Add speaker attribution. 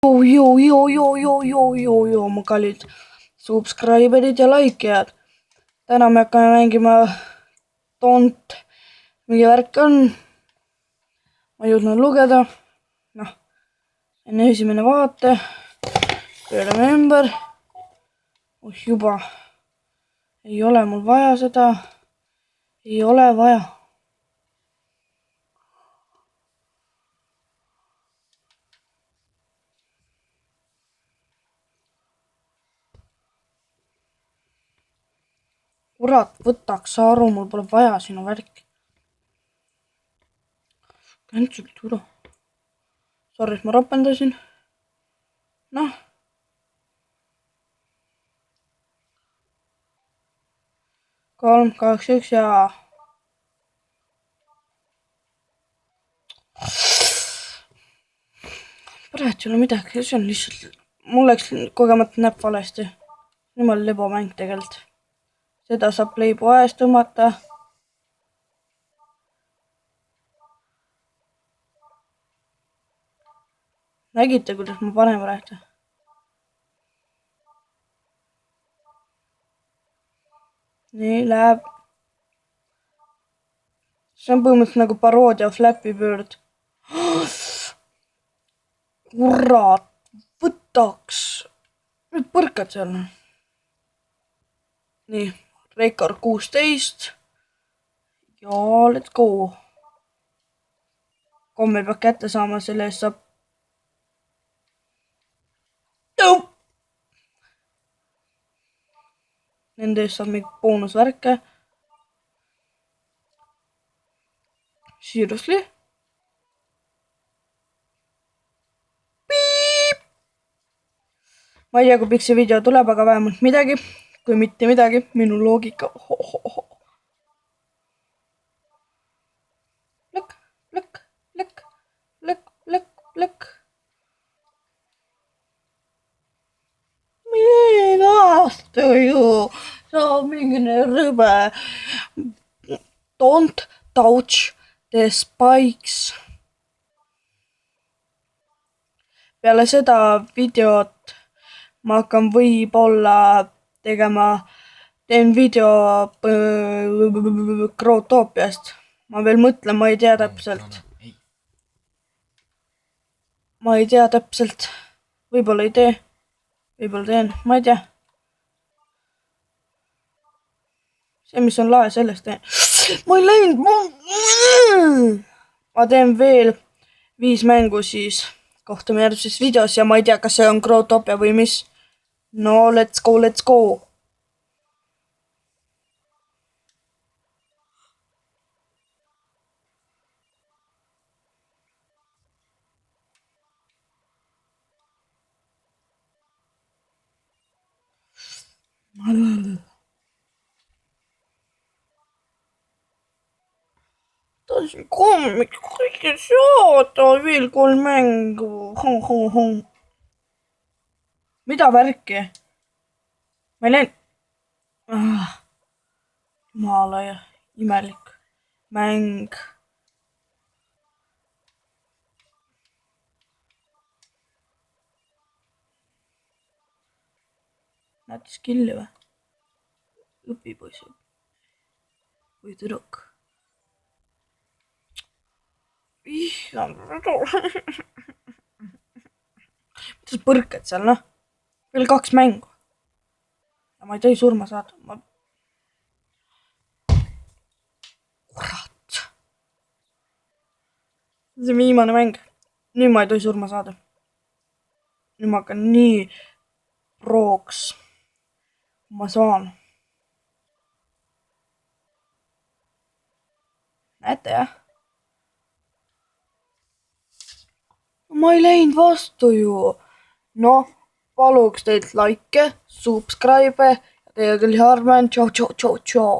Speaker 1: Joo, mu kallid subscriberid ja likeijad. Täna me hakkame mängima Don't, mingi värk on. Ma ei jõudnud lugeda. Noh, enne esimene vaate. Pöörame ümber. Juba. Ei ole mul vaja seda. Ei ole vaja. Kurat, võtaks aru, mul pole vaja sinu värki. Käntsugi turo. Sorry, et ma rapendasin. Noh. Kolm, kaks, üks ja... Praegu ei ole midagi, see on lihtsalt... Mul läks kogemata näpp valesti. Jumal lebomäng tegelikult. Seda saab playpoes tõmmata. Nägite, kuidas ma panen praegu? Nii, läheb. See on põhimõtteliselt nagu paroodia Flappy Bird. Kurat, võtaks. Nüüd põrkad seal. Nii, rekord 16. Ja let's go. Komme peab kätte saama, selle eest saab. Nende eest saab mingi boonusvärke. Seriously? Piip! Ma ei tea, kui pikk see video tuleb, aga vähemalt midagi. Kui mitte midagi, minu loogika. Lõkk. Mine aasta ju. See on mingine rõbe. Don't touch the spikes. Peale seda videot ma hakkan võib-olla teen video Growtopiast. Ma veel mõtlen, ma ei tea täpselt. Võib-olla ei tee. Võib-olla teen, ma ei tea. See, mis on lae, sellest teen. Ma ei läinud. Ma teen veel 5 mängu siis. Kohtume järgmises videos ja ma ei tea, kas see on Growtopia või mis. No, let's go. Tahtsin kommik kõike saada, veel 3 mängu. Mida värki? Ma ei läinud. Jumala ja imelik mäng. Näed skilli või? Õpipoiss või tüdruk. Mida sa põrkad seal, noh? Veel 2 mängu. Ja ma ei tohi surma saada. Kurat. See on viimane mäng. Nüüd ma ei tohi surma saada. Nüüd ma hakkan nii prooks. Ma saan. Näete, jah? Ma ei läinud vastu ju. Noh, paluks teilt like, subscribe ja teie küll arvan. Tšau.